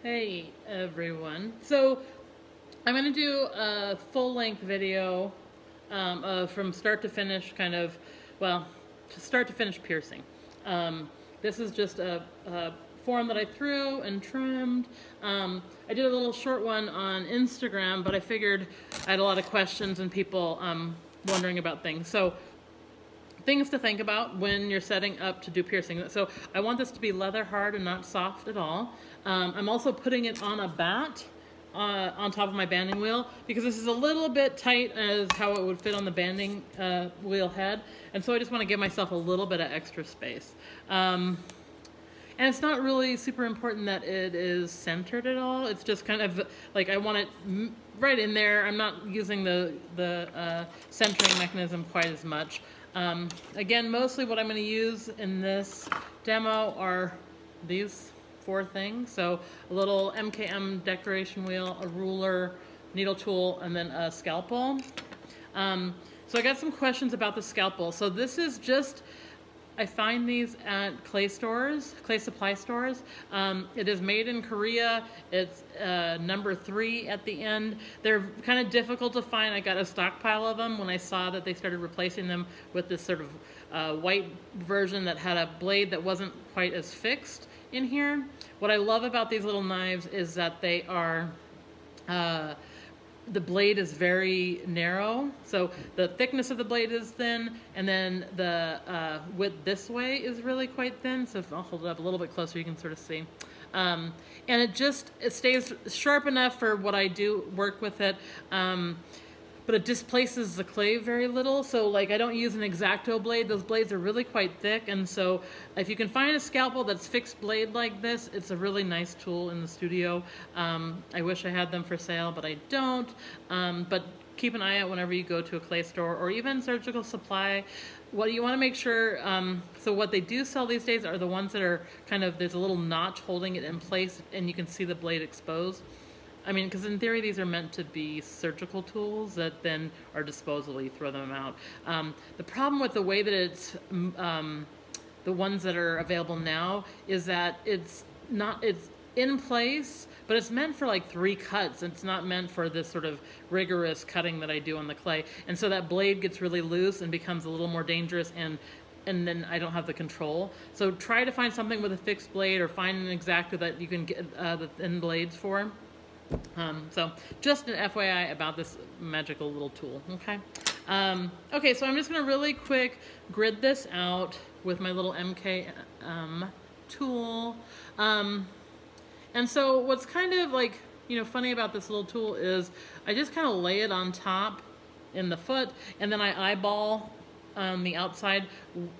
Hey everyone. So I'm going to do a full-length video from start to finish, to start to finish piercing. This is just a form that I threw and trimmed. I did a little short one on Instagram, but I figured I had a lot of questions and people wondering about things. So things to think about when you're setting up to do piercing. So I want this to be leather hard and not soft at all. I'm also putting it on a bat on top of my banding wheel because this is a little bit tight as how it would fit on the banding wheel head. And so I just want to give myself a little bit of extra space. And it's not really super important that it is centered at all. It's just kind of like I want it right in there. I'm not using the centering mechanism quite as much. Again, mostly what I'm going to use in this demo are these four things. So a little MKM decoration wheel, a ruler, needle tool, and then a scalpel. So I got some questions about the scalpel. So this is just, I find these at clay stores, clay supply stores. It is made in Korea. It's number 3 at the end. They're kind of difficult to find. I got a stockpile of them when I saw that they started replacing them with this sort of white version that had a blade that wasn't quite as fixed in here. What I love about these little knives is that they are the blade is very narrow, so the thickness of the blade is thin, and then the width this way is really quite thin. So if I'll hold it up a little bit closer, you can sort of see. And it stays sharp enough for what I do work with it, but it displaces the clay very little. So like I don't use an X-Acto blade. Those blades are really quite thick, and so if you can find a scalpel that's fixed blade like this, it's a really nice tool in the studio. I wish I had them for sale, but I don't. But keep an eye out whenever you go to a clay store or even surgical supply. What you want to make sure, so what they do sell these days are the ones that are kind of, there's a little notch holding it in place and you can see the blade exposed. I mean, because in theory, these are meant to be surgical tools that then are disposable. You throw them out. The problem with the way that it's, the ones that are available now is that it's in place, but it's meant for like 3 cuts. It's not meant for this sort of rigorous cutting that I do on the clay. And so that blade gets really loose and becomes a little more dangerous, and then I don't have the control. So try to find something with a fixed blade or find an X-Acto that you can get the thin blades for. So just an FYI about this magical little tool, okay? Okay, so I'm just gonna really quick grid this out with my little MKM tool. And so what's kind of like, funny about this little tool is I just kind of lay it on top in the foot, and then I eyeball on the outside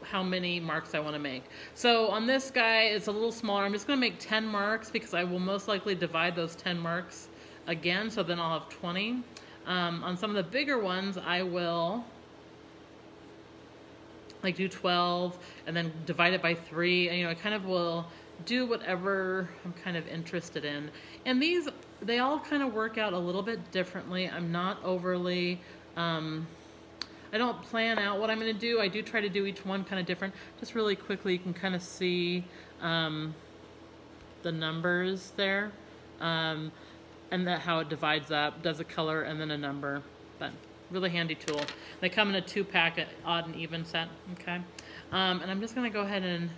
how many marks I want to make. So on this guy, it's a little smaller. I'm just going to make 10 marks because I will most likely divide those 10 marks again, so then I'll have 20. On some of the bigger ones, I will like do 12 and then divide it by 3, and I kind of will do whatever I'm kind of interested in. And these, they all kind of work out a little bit differently. I'm not overly I don't plan out what I'm going to do. I do try to do each one kind of different. Just really quickly, you can kind of see the numbers there, and how it divides up, does a color and then a number. But really handy tool. They come in a 2-pack, odd and even set, okay? And I'm just going to go ahead and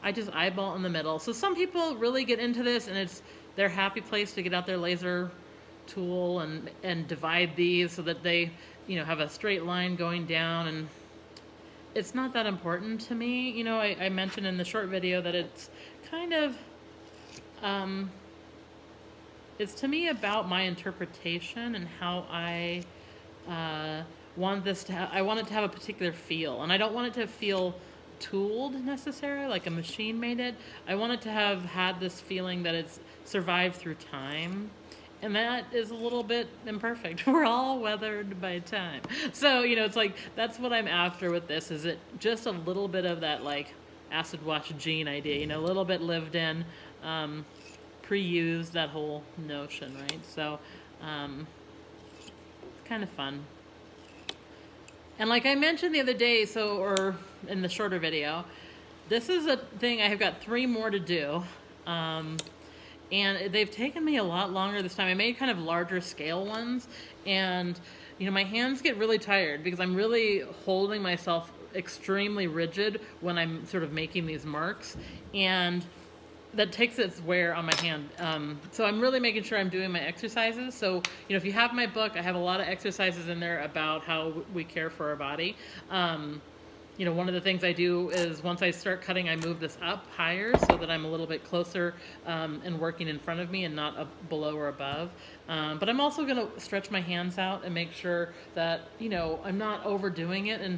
I just eyeball in the middle. So some people really get into this, and it's their happy place to get out their laser tool and divide these so that they have a straight line going down, and it's not that important to me. I mentioned in the short video that it's kind of it's to me about my interpretation and how I want this to I want it to have a particular feel, and I don't want it to feel tooled necessarily like a machine made it. I want it to have had this feeling that it's survived through time. And that is a little bit imperfect. We're all weathered by time. So, it's like, that's what I'm after with this, is it just a little bit of that, like, acid wash gene idea, a little bit lived in, pre-used, that whole notion, right? So, it's kind of fun. And like I mentioned the other day, or in the shorter video, this is a thing, I have got 3 more to do. and they've taken me a lot longer this time. I made kind of larger scale ones, and you know, my hands get really tired because I'm really holding myself extremely rigid when I'm sort of making these marks, and that takes its wear on my hand. So I'm really making sure I'm doing my exercises. So, you know, if you have my book, I have a lot of exercises in there about how we care for our body. You know, one of the things I do is once I start cutting, I move this up higher so that I'm a little bit closer and working in front of me and not up below or above. But I'm also going to stretch my hands out and make sure that, you know, I'm not overdoing it. And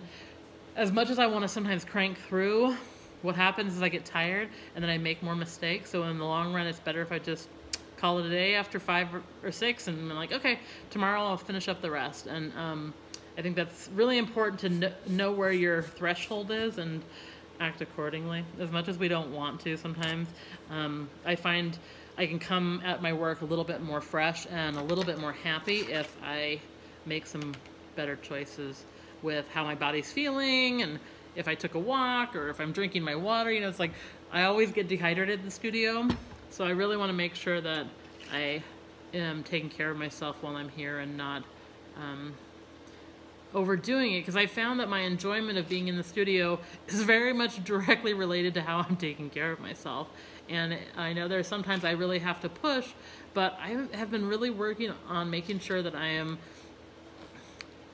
as much as I want to sometimes crank through, what happens is I get tired and then I make more mistakes. So in the long run, it's better if I just call it a day after 5 or 6 and I'm like, okay, tomorrow I'll finish up the rest. And I think that's really important to know where your threshold is and act accordingly. As much as we don't want to sometimes, I find I can come at my work a little bit more fresh and a little bit more happy if I make some better choices with how my body's feeling, and if I took a walk or if I'm drinking my water. You know, it's like I always get dehydrated in the studio, so I really want to make sure that I am taking care of myself while I'm here and not overdoing it, because I found that my enjoyment of being in the studio is very much directly related to how I'm taking care of myself. And I know there's sometimes I really have to push, but I have been really working on making sure that I am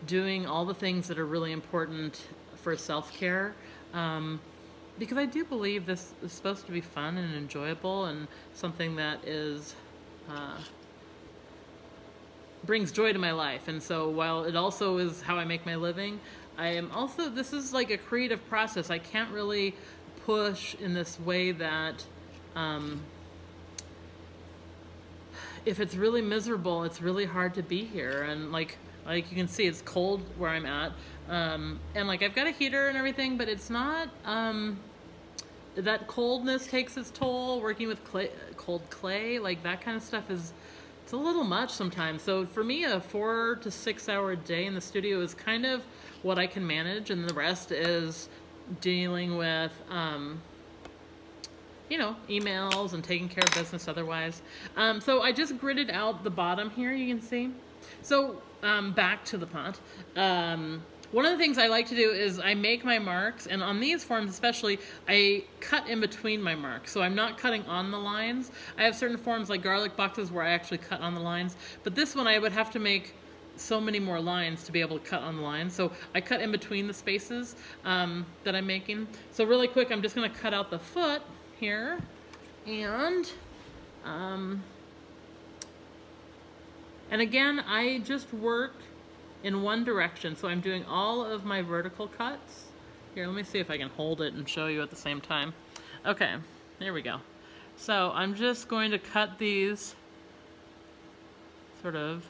doing all the things that are really important for self-care, because I do believe this is supposed to be fun and enjoyable and something that is brings joy to my life. And so while it also is how I make my living, I am also, this is like a creative process. I can't really push in this way that if it's really miserable, it's really hard to be here. And like you can see, it's cold where I'm at, and like I've got a heater and everything, but it's not, that coldness takes its toll. Working with cold clay, like that kind of stuff it's a little much sometimes. So for me, a 4 to 6 hour day in the studio is kind of what I can manage, and the rest is dealing with, you know, emails and taking care of business otherwise. So I just gridded out the bottom here, you can see. So back to the pot. One of the things I like to do is I make my marks, and on these forms especially, I cut in between my marks. So I'm not cutting on the lines. I have certain forms like garlic boxes where I actually cut on the lines, but this one I would have to make so many more lines to be able to cut on the lines. So I cut in between the spaces that I'm making. So really quick, I'm just gonna cut out the foot here, and again, I just work in one direction. So I'm doing all of my vertical cuts. Here, let me see if I can hold it and show you at the same time. Okay, there we go. So I'm just going to cut these sort of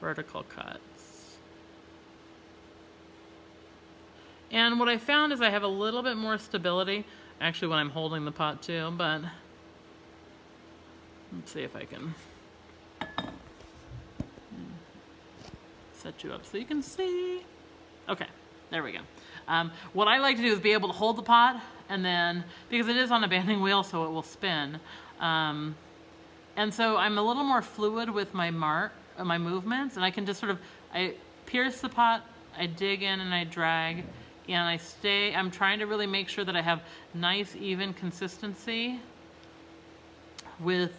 vertical cuts. And what I found is I have a little bit more stability, actually, when I'm holding the pot too, but let's see if I can set you up so you can see. Okay, there we go. What I like to do is be able to hold the pot, and then, because it is on a banding wheel, so it will spin. And so I'm a little more fluid with my my movements, and I can just sort of, I pierce the pot, I dig in and I drag, and I'm trying to really make sure that I have nice, even consistency with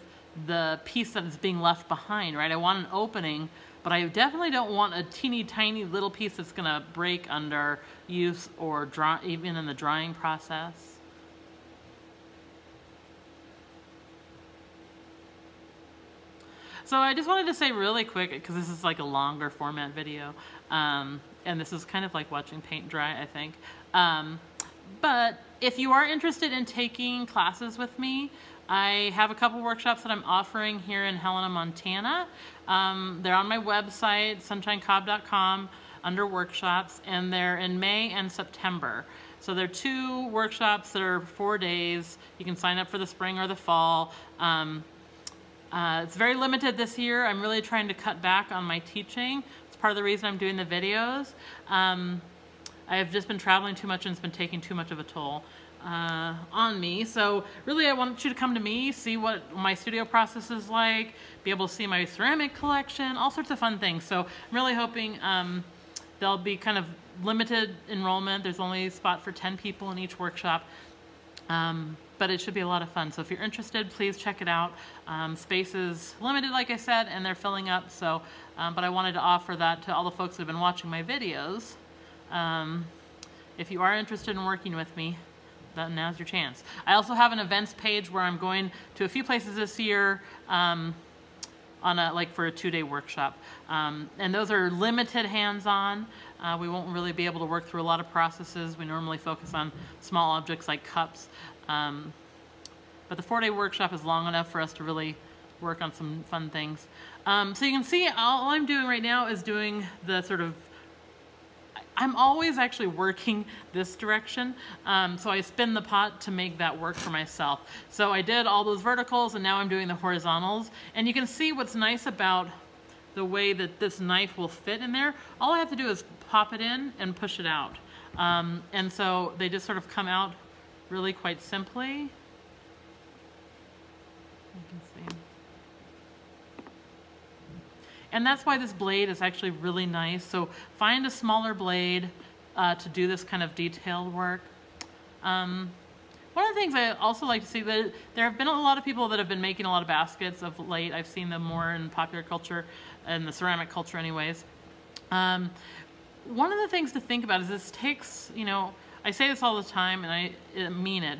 the piece that is being left behind, right? I want an opening, but I definitely don't want a teeny tiny little piece that's gonna break under use or even in the drying process. So I just wanted to say really quick, because this is like a longer format video, and this is kind of like watching paint dry, I think. But if you are interested in taking classes with me, I have a couple workshops that I'm offering here in Helena, Montana. They're on my website, sunshinecobb.com, under workshops, and they're in May and September. So they're 2 workshops that are 4 days. You can sign up for the spring or the fall. It's very limited this year. I'm really trying to cut back on my teaching. It's part of the reason I'm doing the videos. I've just been traveling too much, and it's been taking too much of a toll. on me. So really I want you to come to me, see what my studio process is like, be able to see my ceramic collection, all sorts of fun things. So I'm really hoping there'll be kind of limited enrollment. There's only a spot for 10 people in each workshop. But it should be a lot of fun. So if you're interested, please check it out. Space is limited, like I said, and they're filling up. So, but I wanted to offer that to all the folks that have been watching my videos. If you are interested in working with me, then now's your chance. I also have an events page where I'm going to a few places this year on for a 2-day workshop. And those are limited hands-on. We won't really be able to work through a lot of processes. We normally focus on small objects like cups. But the 4-day workshop is long enough for us to really work on some fun things. So you can see all I'm doing right now is doing the sort of, I'm always actually working this direction. So I spin the pot to make that work for myself. So I did all those verticals and now I'm doing the horizontals. And you can see what's nice about the way that this knife will fit in there. All I have to do is pop it in and push it out. And so they just sort of come out really quite simply. You can see. And that's why this blade is actually really nice. So find a smaller blade to do this kind of detailed work. One of the things I also like to see, that there have been a lot of people that have been making a lot of baskets of late. I've seen them more in popular culture and the ceramic culture anyways. One of the things to think about is this takes, you know, I say this all the time and I mean it.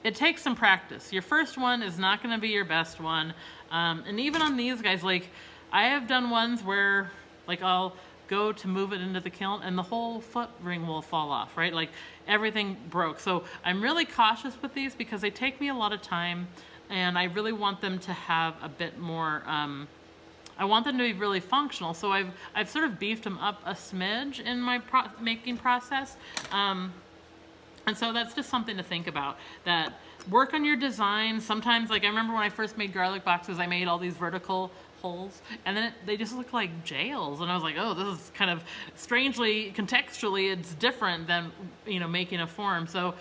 It takes some practice. Your first one is not going to be your best one. And even on these guys, like I have done ones where like I'll go to move it into the kiln and the whole foot ring will fall off, right? Like everything broke. So I'm really cautious with these because they take me a lot of time and I really want them to have a bit more, I want them to be really functional. So I've sort of beefed them up a smidge in my making process. And so that's just something to think about, that work on your design. Sometimes, like I remember when I first made garlic boxes, I made all these vertical holes and then they just look like jails. And I was like, oh, this is kind of strangely, contextually, it's different than, you know, making a form. So,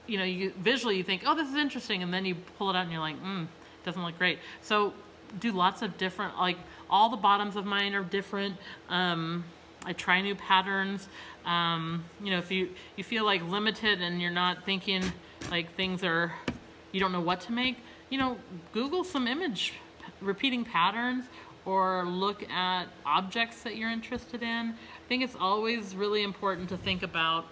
you know, visually you think, oh, this is interesting. And then you pull it out and you're like, doesn't look great. So do lots of different, like all the bottoms of mine are different. I try new patterns. You know, if you feel like limited and you're not thinking like things are, you don't know what to make, you know, Google some image repeating patterns or look at objects that you're interested in. I think it's always really important to think about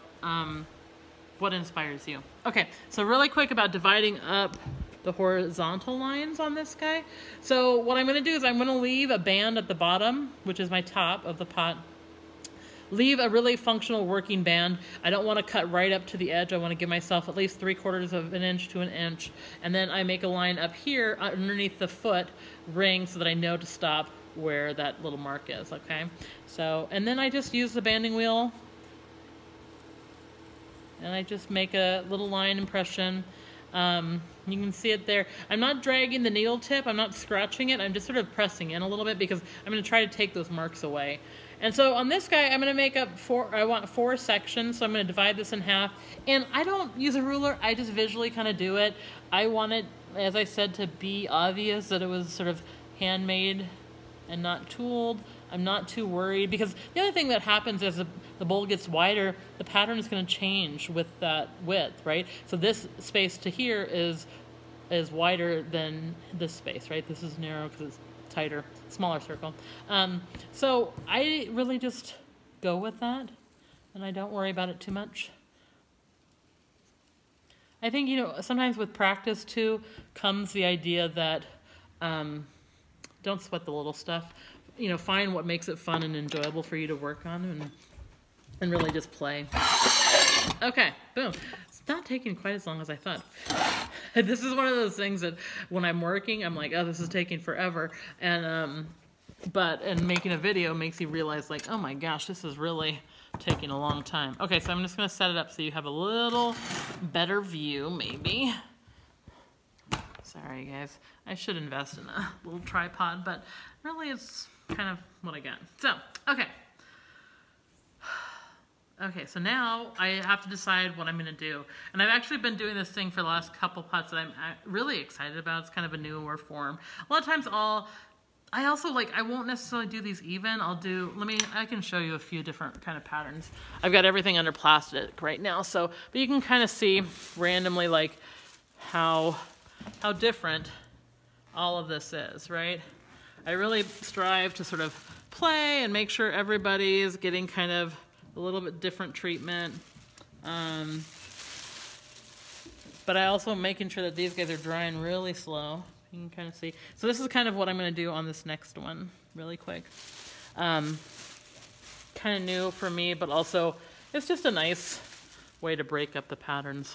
what inspires you. Okay, so really quick about dividing up the horizontal lines on this guy. So what I'm going to do is I'm going to leave a band at the bottom, which is my top of the pot. Leave a really functional working band. I don't want to cut right up to the edge. I want to give myself at least 3/4 of an inch to an inch. And then I make a line up here underneath the foot ring so that I know to stop where that little mark is, okay? So, and then I just use the banding wheel and I just make a little line impression. You can see it there. I'm not dragging the needle tip. I'm not scratching it. I'm just sort of pressing in a little bit because I'm going to try to take those marks away. And so on this guy, I'm going to make up I want 4 sections. So I'm going to divide this in half. And I don't use a ruler. I just visually kind of do it. I want it, as I said, to be obvious that it was sort of handmade and not tooled. I'm not too worried because the other thing that happens as the bowl gets wider, the pattern is going to change with that width, right? So this space to here is wider than this space, right? This is narrow because it's tighter, smaller circle. So I really just go with that and I don't worry about it too much. I think, you know, sometimes with practice too comes the idea that don't sweat the little stuff. You know, find what makes it fun and enjoyable for you to work on and really just play. Okay, boom. It's not taking quite as long as I thought. This is one of those things that when I'm working, I'm like, oh, this is taking forever. And making a video makes you realize like, oh my gosh, this is really taking a long time. Okay, so I'm just gonna set it up so you have a little better view, maybe. Sorry guys, I should invest in a little tripod, but really it's kind of what I got. So, okay. Okay, so now I have to decide what I'm going to do. And I've actually been doing this thing for the last couple pots that I'm really excited about. It's kind of a newer form. A lot of times I also like, I won't necessarily do these even. I can show you a few different kind of patterns. I've got everything under plastic right now. So, but you can kind of see randomly like how different all of this is, right? I really strive to sort of play and make sure everybody is getting kind of a little bit different treatment. But I also making sure that these guys are drying really slow. You can kind of see. So this is kind of what I'm going to do on this next one really quick. Kind of new for me, but also it's just a nice way to break up the patterns.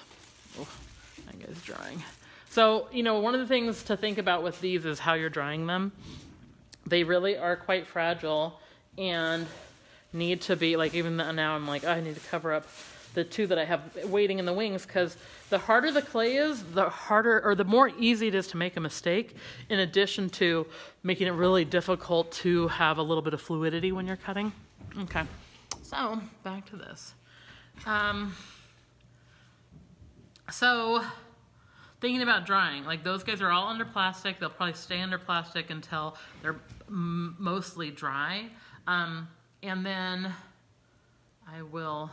Oh, that guy's drying. So, you know, one of the things to think about with these is how you're drying them. They really are quite fragile and need to be, like, even now I'm like, oh, I need to cover up the two that I have waiting in the wings, because the harder the clay is, the harder, or the more easy it is to make a mistake, in addition to making it really difficult to have a little bit of fluidity when you're cutting. Okay, so back to this. So thinking about drying, like those guys are all under plastic. They'll probably stay under plastic until they're mostly dry. And then I will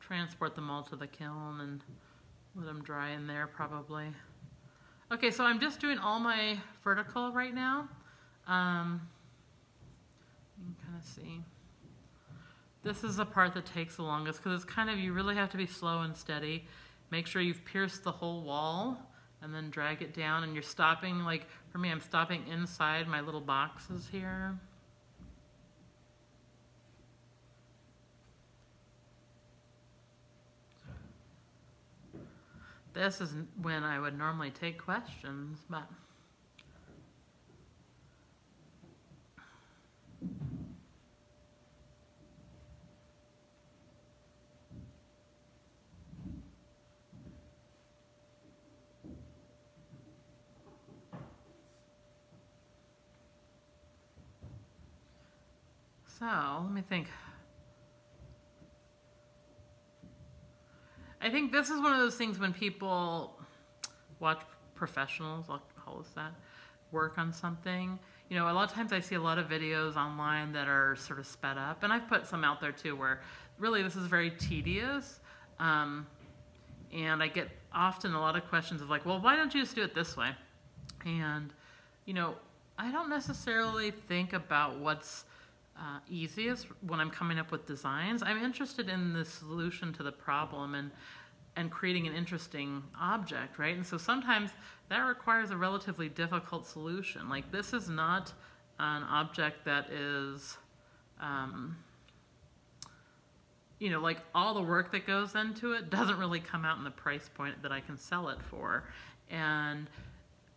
transport them all to the kiln and let them dry in there probably. Okay, so I'm just doing all my vertical right now. You can kind of see. This is the part that takes the longest because it's kind of, you really have to be slow and steady. Make sure you've pierced the whole wall and then drag it down, and you're stopping, like for me, I'm stopping inside my little boxes here. This is when I would normally take questions, but so let me think. I think this is one of those things when people watch professionals, I'll call this that, work on something. You know, a lot of times I see a lot of videos online that are sort of sped up, and I've put some out there too where really this is very tedious. And I get often a lot of questions of like, well, why don't you just do it this way? And, you know, I don't necessarily think about what's easiest when I'm coming up with designs. I'm interested in the solution to the problem and creating an interesting object, right? And so sometimes that requires a relatively difficult solution. Like this is not an object that is, you know, like all the work that goes into it doesn't really come out in the price point that I can sell it for.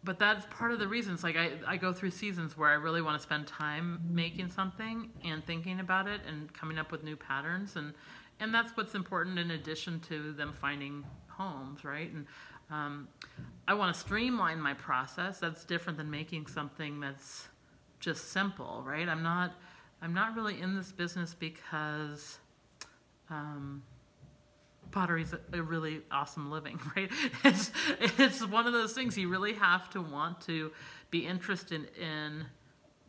But that's part of the reasons, like I go through seasons where I really want to spend time making something and thinking about it and coming up with new patterns, and that's what's important in addition to them finding homes, right? And I want to streamline my process. That's different than making something that's just simple, right? I'm not really in this business because pottery's a really awesome living, right? It's one of those things you really have to want to be interested in.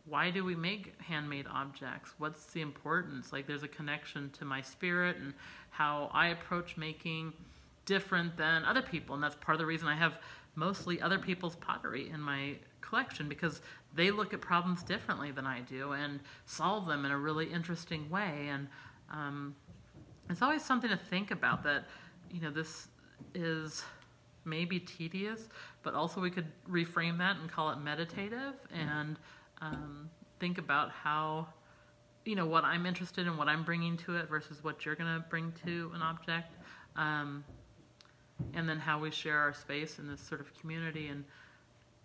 Why do we make handmade objects? What's the importance? Like there's a connection to my spirit and how I approach making different than other people. And that's part of the reason I have mostly other people's pottery in my collection, because they look at problems differently than I do and solve them in a really interesting way. And it's always something to think about, that, you know, this is maybe tedious, but also we could reframe that and call it meditative, and think about how, you know, what I'm interested in, what I'm bringing to it versus what you're going to bring to an object, and then how we share our space in this sort of community. And,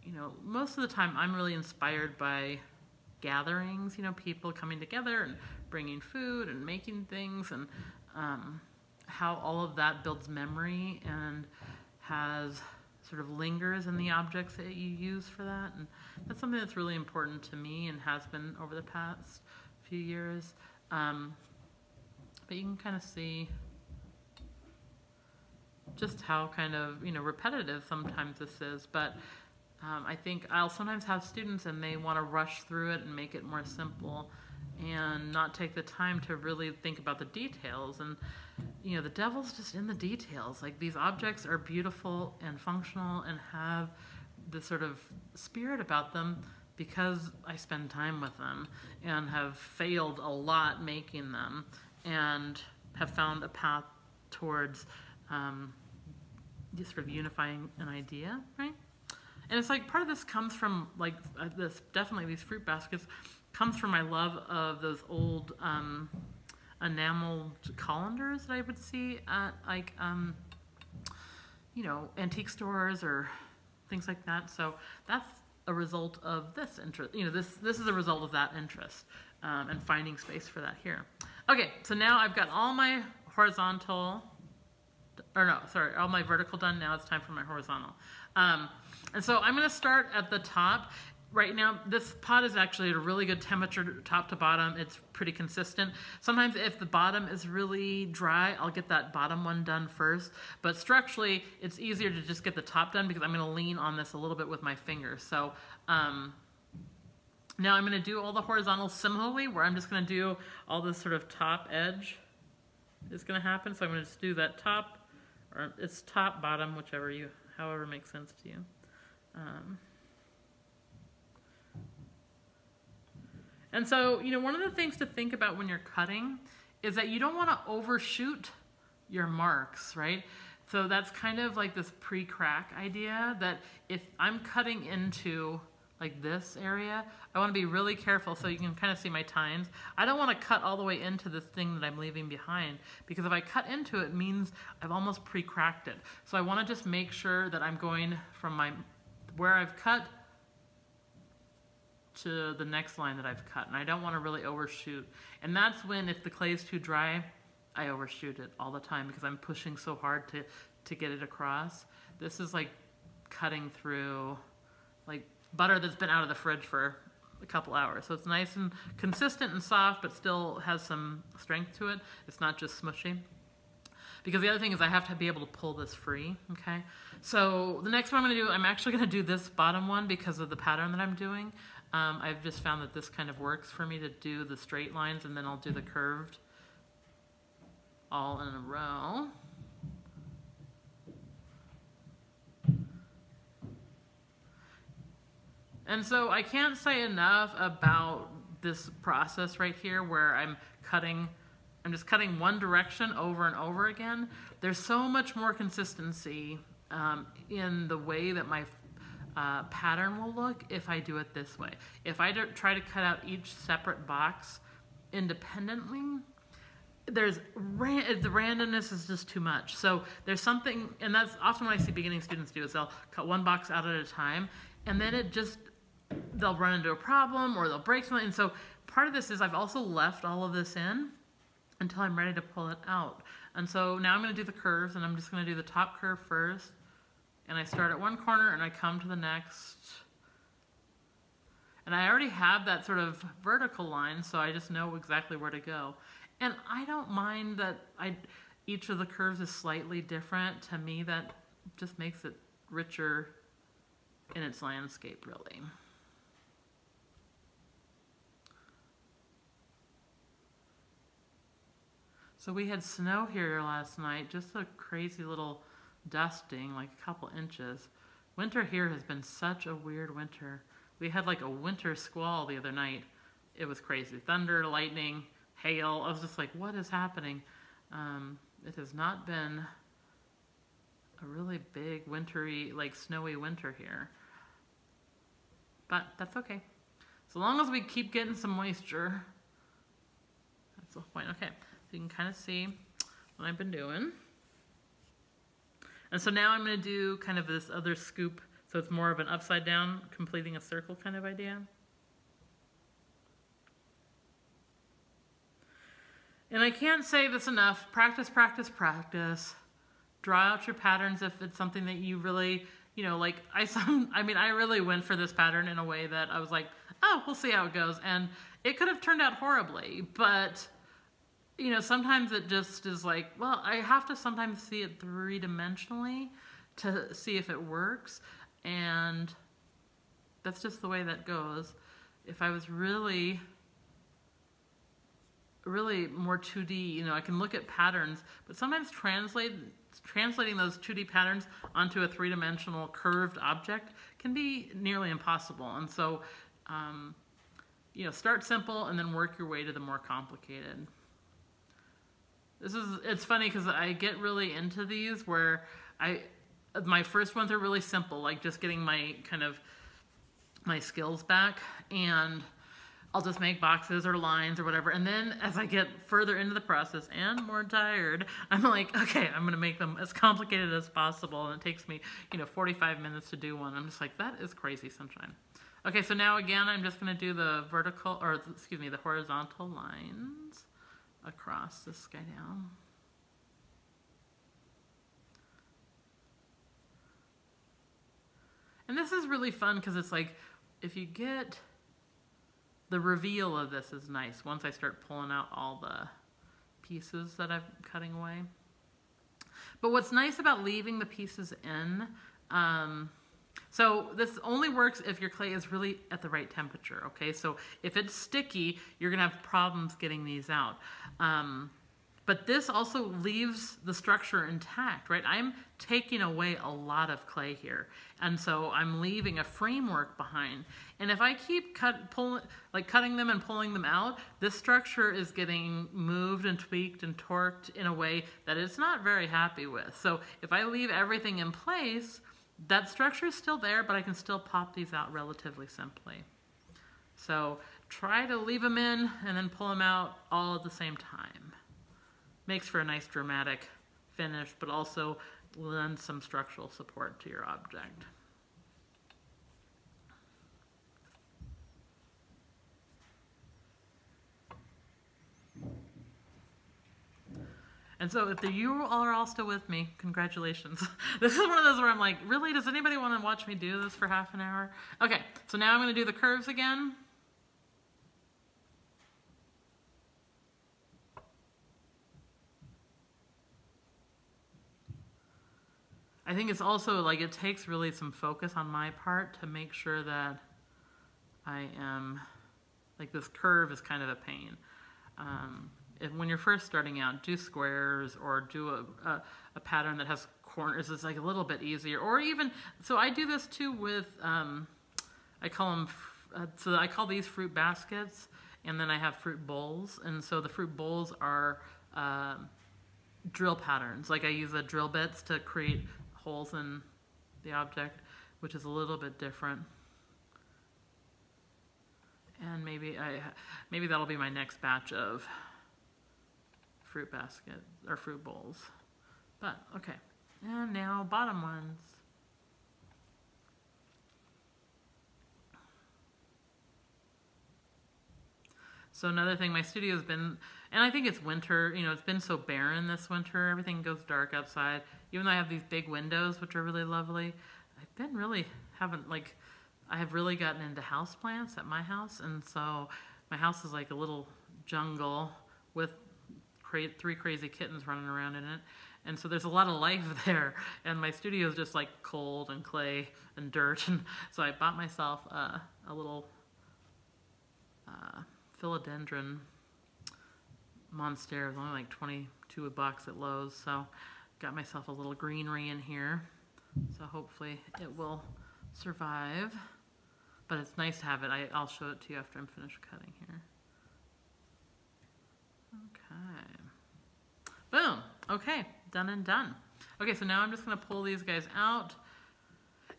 you know, most of the time I'm really inspired by gatherings, you know, people coming together and bringing food and making things, and how all of that builds memory and has sort of lingers in the objects that you use for that. And that's something that's really important to me and has been over the past few years. But you can kind of see just how kind of, you know, repetitive sometimes this is. But I think I'll sometimes have students and they want to rush through it and make it more simple and not take the time to really think about the details. And, you know, the devil's just in the details. Like, these objects are beautiful and functional and have this sort of spirit about them because I spend time with them and have failed a lot making them and have found a path towards just sort of unifying an idea, right? And it's like part of this comes from like this, definitely these fruit baskets comes from my love of those old enameled colanders that I would see at like, you know, antique stores or things like that. So that's a result of this interest. You know, this is a result of that interest and finding space for that here. Okay, so now I've got all my horizontal, or no, sorry, all my vertical done. Now it's time for my horizontal. And so I'm going to start at the top. Right now, this pot is actually at a really good temperature, top to bottom. It's pretty consistent. Sometimes if the bottom is really dry, I'll get that bottom one done first. But structurally, it's easier to just get the top done because I'm going to lean on this a little bit with my fingers. So now I'm going to do all the horizontals similarly, where I'm just going to do all this sort of top edge is going to happen. So I'm going to just do that top, or it's top, bottom, whichever you, however makes sense to you. And so, you know, one of the things to think about when you're cutting is that you don't want to overshoot your marks, right? So that's kind of like this pre-crack idea that if I'm cutting into like this area, I want to be really careful so you can kind of see my tines. I don't want to cut all the way into this thing that I'm leaving behind, because if I cut into it, it means I've almost pre-cracked it. So I want to just make sure that I'm going from my where I've cut to the next line that I've cut, and I don't want to really overshoot. And that's when, if the clay is too dry, I overshoot it all the time because I'm pushing so hard to get it across. This is like cutting through like butter that's been out of the fridge for a couple hours. So it's nice and consistent and soft, but still has some strength to it. It's not just smushy. Because the other thing is I have to be able to pull this free, okay? So the next one I'm going to do, I'm actually going to do this bottom one because of the pattern that I'm doing. I've just found that this kind of works for me to do the straight lines, and then I'll do the curved all in a row. And so I can't say enough about this process right here where I'm just cutting one direction over and over again. There's so much more consistency in the way that my pattern will look if I do it this way. If I try to cut out each separate box independently, the randomness is just too much. So there's something, and that's often what I see beginning students do, is they'll cut one box out at a time, and then they'll run into a problem or they'll break something. And so part of this is I've also left all of this in until I'm ready to pull it out. And so now I'm going to do the curves, and I'm just going to do the top curve first. And I start at one corner and I come to the next. And I already have that sort of vertical line, so I just know exactly where to go. And I don't mind that each of the curves is slightly different. To me, that just makes it richer in its landscape, really. So we had snow here last night, just a crazy little dusting, like a couple inches. Winter here has been such a weird winter. We had like a winter squall the other night. It was crazy. Thunder, lightning, hail. I was just like, what is happening? It has not been a really big wintry, like snowy winter here. But that's okay. So long as we keep getting some moisture, that's the point. Okay, so you can kind of see what I've been doing. And so now I'm going to do kind of this other scoop, so it's more of an upside down, completing a circle kind of idea. And I can't say this enough, practice, practice, practice. Draw out your patterns if it's something that you really, you know, like I really went for this pattern in a way that I was like, oh, we'll see how it goes. And it could have turned out horribly, but you know, sometimes it just is like, well, I have to sometimes see it three-dimensionally to see if it works, and that's just the way that goes. If I was really more 2D, you know, I can look at patterns, but sometimes translating those 2D patterns onto a three-dimensional curved object can be nearly impossible. And so, you know, start simple and then work your way to the more complicated. It's funny because I get really into these where my first ones are really simple, like just getting my skills back, and I'll just make boxes or lines or whatever. And then as I get further into the process and more tired, I'm like, okay, I'm gonna make them as complicated as possible. And it takes me, you know, 45 minutes to do one. I'm just like, that is crazy sunshine. Okay, so now again, I'm just gonna do the the horizontal lines across this guy down. And this is really fun because it's like, if you get the reveal of this is nice once I start pulling out all the pieces that I'm cutting away. But what's nice about leaving the pieces in, so this only works if your clay is really at the right temperature, okay? So if it's sticky, you're gonna have problems getting these out. But this also leaves the structure intact, right? I'm taking away a lot of clay here. And so I'm leaving a framework behind. And if I keep cutting them and pulling them out, this structure is getting moved and tweaked and torqued in a way that it's not very happy with. So if I leave everything in place, that structure is still there, but I can still pop these out relatively simply. So try to leave them in and then pull them out all at the same time. Makes for a nice dramatic finish, but also lends some structural support to your object. And so if you are all still with me, congratulations. This is one of those where I'm like, really, does anybody want to watch me do this for half an hour? Okay, so now I'm going to do the curves again. I think it's also like, it takes really some focus on my part to make sure that I am, like, this curve is kind of a pain. When you're first starting out, do squares or do a pattern that has corners. It's like a little bit easier. Or even, so I do this too with, I call these fruit baskets, and then I have fruit bowls. And so the fruit bowls are drill patterns. Like I use the drill bits to create holes in the object, which is a little bit different. And maybe that'll be my next batch of fruit basket or fruit bowls. But okay, and now bottom ones. So another thing, my studio's been, and I think it's winter, you know, it's been so barren this winter. Everything goes dark outside. Even though I have these big windows, which are really lovely, I have really gotten into houseplants at my house. And so my house is like a little jungle with 3 crazy kittens running around in it. And so there's a lot of life there. And my studio is just like cold and clay and dirt. And so I bought myself a little philodendron monstera. It was only like $22 at Lowe's. So got myself a little greenery in here. So hopefully it will survive. But it's nice to have it. I'll show it to you after I'm finished cutting here. Okay. Boom. Okay, done and done. Okay, so now I'm just going to pull these guys out.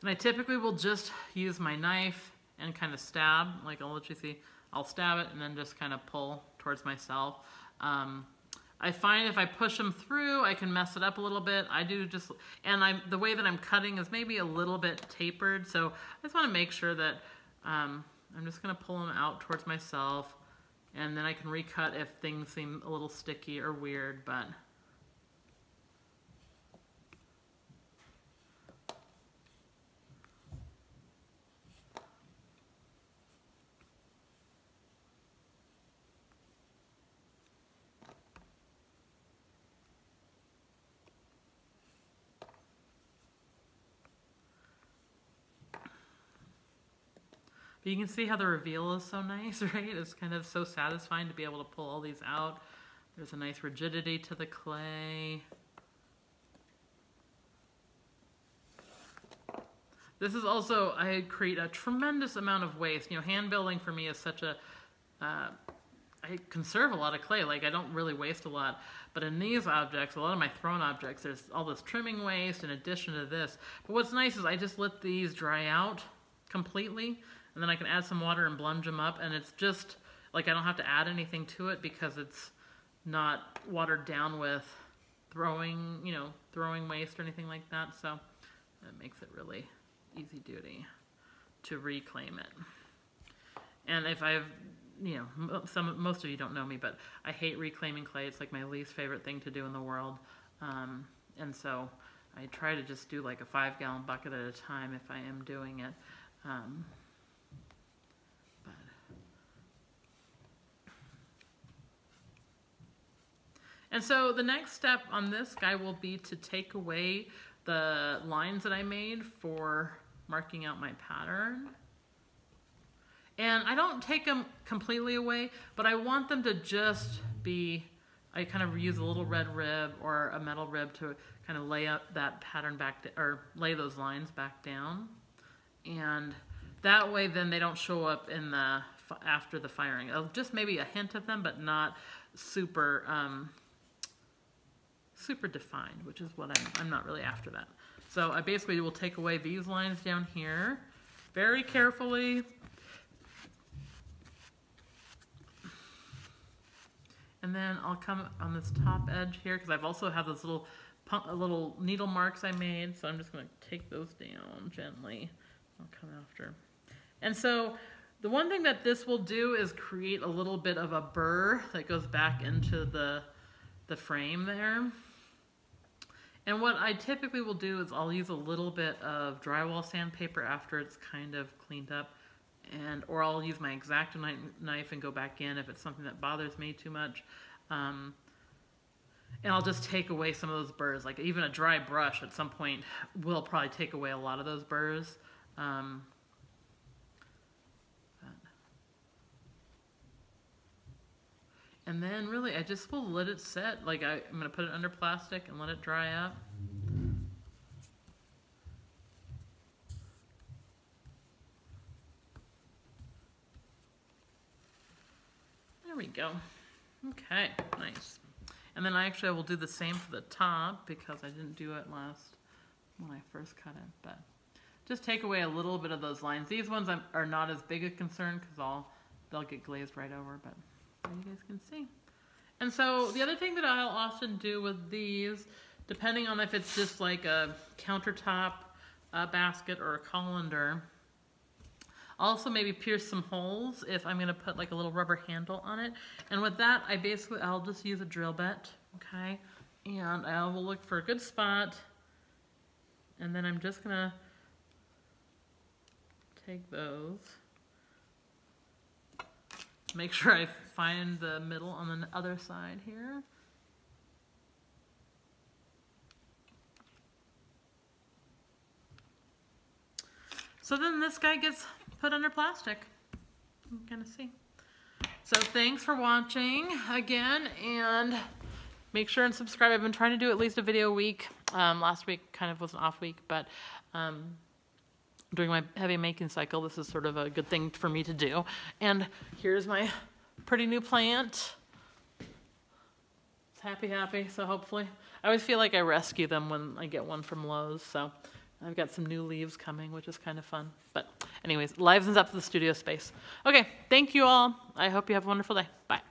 And I typically will just use my knife and kind of stab, like I'll let you see. I'll stab it and then just kind of pull towards myself. I find if I push them through, I can mess it up a little bit. The way that I'm cutting is maybe a little bit tapered, so I just want to make sure that I'm just going to pull them out towards myself, and then I can recut if things seem a little sticky or weird, but But you can see how the reveal is so nice, right? It's kind of so satisfying to be able to pull all these out. There's a nice rigidity to the clay. This is also, I create a tremendous amount of waste. You know, hand building for me is such a, I conserve a lot of clay. Like, I don't really waste a lot. But in these objects, a lot of my thrown objects, there's all this trimming waste in addition to this. But what's nice is I just let these dry out completely, and then I can add some water and blunge them up, and it's just, like, I don't have to add anything to it because it's not watered down with throwing, you know, throwing waste or anything like that. So that makes it really easy duty to reclaim it. And if I've, you know, most of you don't know me, but I hate reclaiming clay. It's like my least favorite thing to do in the world. And so I try to just do like a 5-gallon bucket at a time if I am doing it. And so the next step on this guy will be to take away the lines that I made for marking out my pattern. And I don't take them completely away, but I want them to just be, I kind of use a little red rib or a metal rib to kind of lay up that pattern back, or lay those lines back down. And that way then they don't show up in the, after the firing. It'll just maybe a hint of them, but not super, super defined, which is what I'm not really after that. So I basically will take away these lines down here very carefully. And then I'll come on this top edge here because I've also have those little needle marks I made. So I'm just going to take those down gently. I'll come after. And so the one thing that this will do is create a little bit of a burr that goes back into the frame there. And what I typically will do is I'll use a little bit of drywall sandpaper after it's kind of cleaned up, or I'll use my X-Acto knife and go back in if it's something that bothers me too much. And I'll just take away some of those burrs. Like even a dry brush at some point will probably take away a lot of those burrs. And then really, I just will let it set. Like I'm going to put it under plastic and let it dry up. There we go. Okay, nice. And then I will do the same for the top because I didn't do it when I first cut it. But just take away a little bit of those lines. These ones are not as big a concern because they'll get glazed right over, but you guys can see. And so the other thing that I'll often do with these, depending on if it's just like a countertop basket or a colander, I'll also maybe pierce some holes if I'm going to put like a little rubber handle on it. And with that, I'll just use a drill bit, okay? And I will look for a good spot. And then I'm just going to take those. Make sure I find the middle on the other side here. So then this guy gets put under plastic. You can kind of see. So thanks for watching again, and make sure and subscribe. I've been trying to do at least a video a week. Last week kind of was an off week, but during my heavy making cycle, this is sort of a good thing for me to do. And here's my pretty new plant. It's happy, so hopefully. I always feel like I rescue them when I get one from Lowe's, so I've got some new leaves coming, which is kind of fun. But anyways, livens up the studio space. Okay, thank you all. I hope you have a wonderful day. Bye.